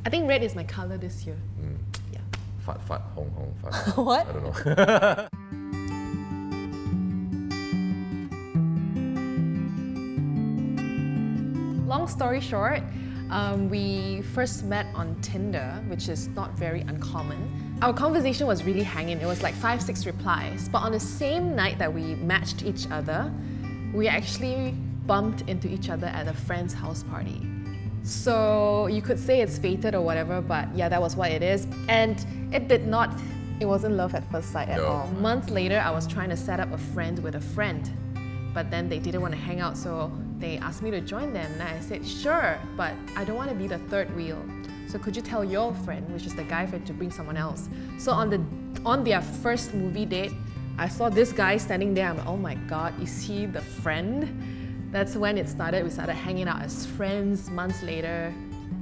I think red is my color this year. Yeah. Fat, fat, hong, hong, fat. What? I don't know. Long story short, we first met on Tinder, which is not very uncommon. Our conversation was really hanging. It was like 5-6 replies. But on the same night that we matched each other, we actually bumped into each other at a friend's house party. So you could say it's fated or whatever, but yeah, that was what it is. And it wasn't love at first sight at all. Months later, I was trying to set up a friend with a friend, but then they didn't want to hang out, so they asked me to join them, and I said, sure, but I don't want to be the third wheel. So could you tell your friend, which is the guy friend, to bring someone else? So on their first movie date, I saw this guy standing there. I'm like, oh my God, is he the friend? That's when it started. We started hanging out as friends. Months later,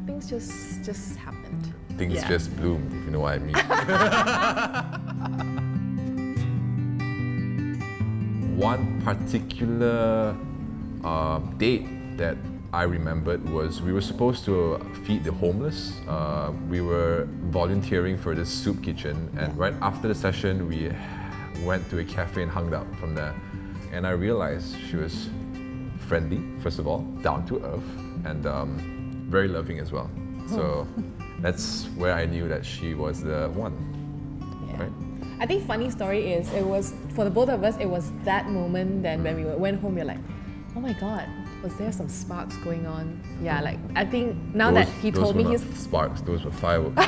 things just happened. Things just bloomed, if you know what I mean. One particular date that I remembered was we were supposed to feed the homeless. We were volunteering for this soup kitchen, and right after the session, we went to a cafe and hung out from there. And I realized she was friendly, first of all, down to earth, and very loving as well. So that's where I knew that she was the one. Yeah. Right? I think funny story is, it was, for the both of us, it was that moment then when we went home, we were like, oh my God, was there some sparks going on? Yeah, like, I think now that he told me those his... were not sparks, those were fireworks.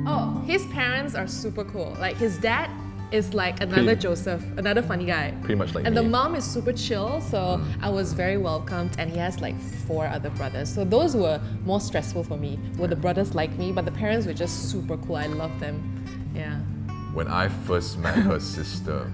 Oh, his parents are super cool. Like, his dad is like another Joseph, another funny guy. Pretty much like and me. the mom is super chill, so I was very welcomed, and he has like 4 other brothers. So those were more stressful for me. Were the brothers like me, but the parents were just super cool. I love them. Yeah. When I first met her sister,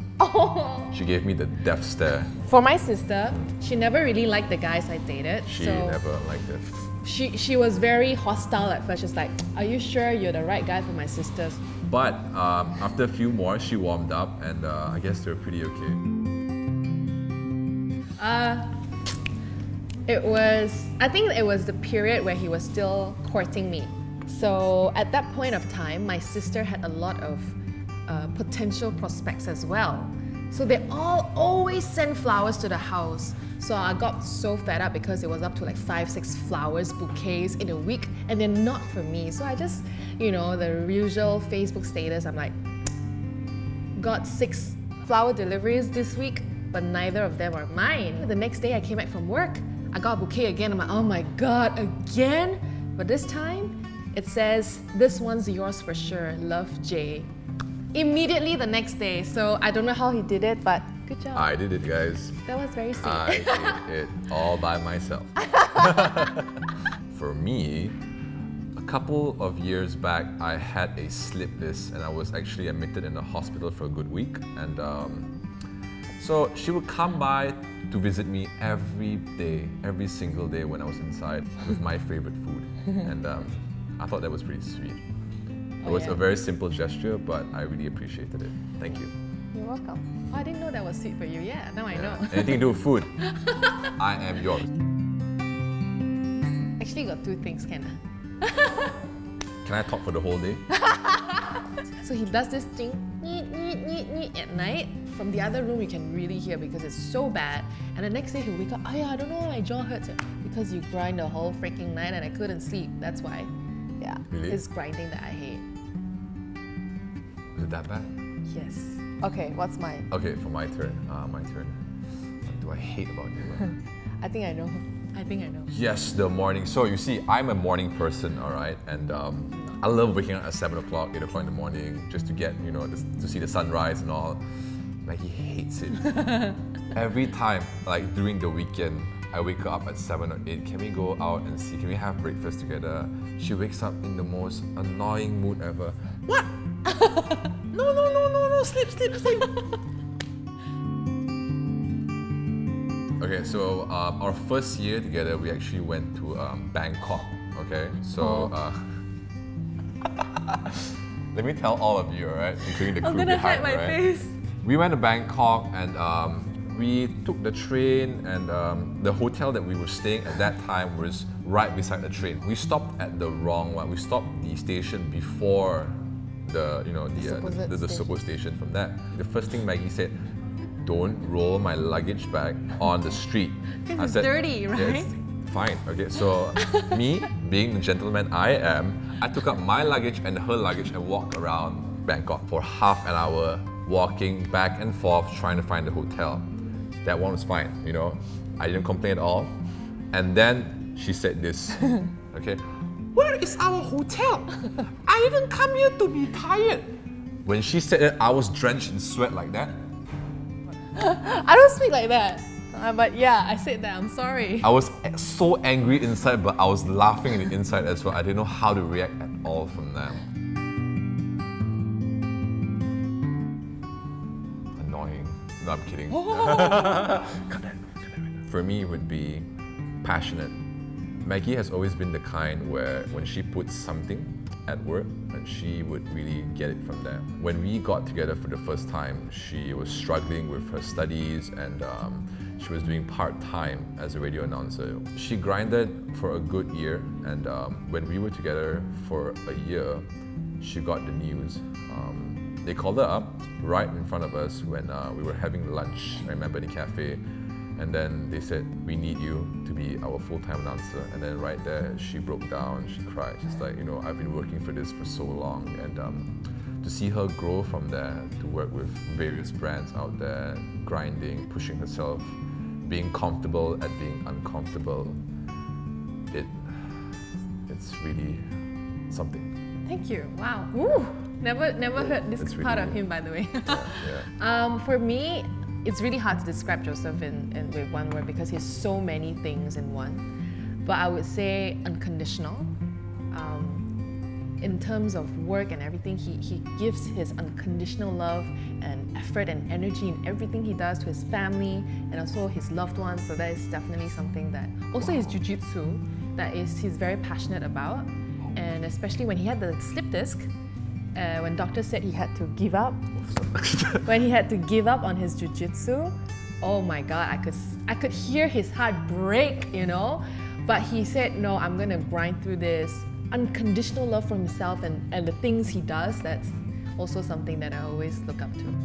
she gave me the death stare. For my sister, she never really liked the guys I dated. She never liked it. She was very hostile at first. She's like, are you sure you're the right guy for my sisters? But after a few more, she warmed up, and I guess they were pretty okay. I think it was the period where he was still courting me. So at that point of time, my sister had a lot of potential prospects as well. So they all always send flowers to the house. So I got so fed up because it was up to like 5-6 flowers, bouquets in a week, and they're not for me. So I just, the usual Facebook status, I'm like, got 6 flower deliveries this week, but neither of them are mine. The next day I came back from work, I got a bouquet again. I'm like, oh my God, again? But this time, it says, this one's yours for sure, love, Jay. Immediately the next day. So I don't know how he did it, but good job. I did it, guys. That was very sweet. I did it all by myself. For me, a couple of years back, I had a slip disc, and I was actually admitted in the hospital for a good week. And so she would come by to visit me every day, every single day when I was inside with my favorite food. And I thought that was pretty sweet. It was a very simple gesture, but I really appreciated it. Thank you. You're welcome. Oh, I didn't know that was sweet for you. Yeah, now I know. Anything to do with food, I am yours. Actually, got 2 things, Ken. Can I talk for the whole day? So he does this thing at night. From the other room, you can really hear because it's so bad. And the next day he'll wake up, oh yeah, I don't know, my jaw hurts. Because you grind the whole freaking night and I couldn't sleep. That's why. Yeah. Really? It's grinding that I hate. Is it that bad? Yes. Okay, what's mine? Okay, for my turn. What do I hate about you? I think I know. Yes, the morning. So you see, I'm a morning person, all right? And I love waking up at 7 o'clock, 8 o'clock in the morning, just to get, to see the sunrise and all. Maggy hates it. Every time, like during the weekend, I wake up at 7 or 8, can we go out and see, can we have breakfast together? She wakes up in the most annoying mood ever. What? No, sleep. Okay, so our first year together, we actually went to Bangkok, okay? So, let me tell all of you, alright? Including the crew I'm gonna behind, hide my right? face. We went to Bangkok, and We took the train, and the hotel that we were staying at that time was right beside the train. We stopped at the wrong one. We stopped the station before the supposed station from that. The first thing Maggie said, don't roll my luggage bag on the street. Because it's dirty, right? Yeah, it's fine. Okay, so me, being the gentleman I am, I took up my luggage and her luggage and walked around Bangkok for half an hour, walking back and forth trying to find the hotel. That one was fine, you know. I didn't complain at all. And then she said this, okay, where is our hotel? I didn't come here to be tired. When she said it, I was drenched in sweat like that. I don't speak like that. But yeah, I said that, I'm sorry. I was so angry inside, but I was laughing in the inside as well. I didn't know how to react at all from that. Annoying. No, I'm kidding. Cut that. For me, it would be passionate. Maggie has always been the kind where when she puts something at work, and she would really get it from there. When we got together for the first time, she was struggling with her studies, and she was doing part-time as a radio announcer. She grinded for a good year, and when we were together for a year, she got the news. They called her up right in front of us when we were having lunch, I remember, in the cafe. And then they said, we need you to be our full-time announcer. And then right there, she broke down, she cried. She's like, you know, I've been working for this for so long. And to see her grow from there, to work with various brands out there, grinding, pushing herself, being comfortable at being uncomfortable, it's really something. Thank you. Wow. Ooh, never heard this It's part really of him, by the way. Yeah. For me, it's really hard to describe Joseph with one word because he's so many things in one. But I would say unconditional. In terms of work and everything, he gives his unconditional love and effort and energy in everything he does to his family and also his loved ones. So that is definitely something that, also his Jiujitsu, he's very passionate about. And especially when he had the slip disc, when doctor said he had to give up, when he had to give up on his Jiujitsu, oh my God, I could hear his heart break, you know. But he said, no, I'm gonna grind through this. Unconditional love for himself and the things he does, that's also something that I always look up to.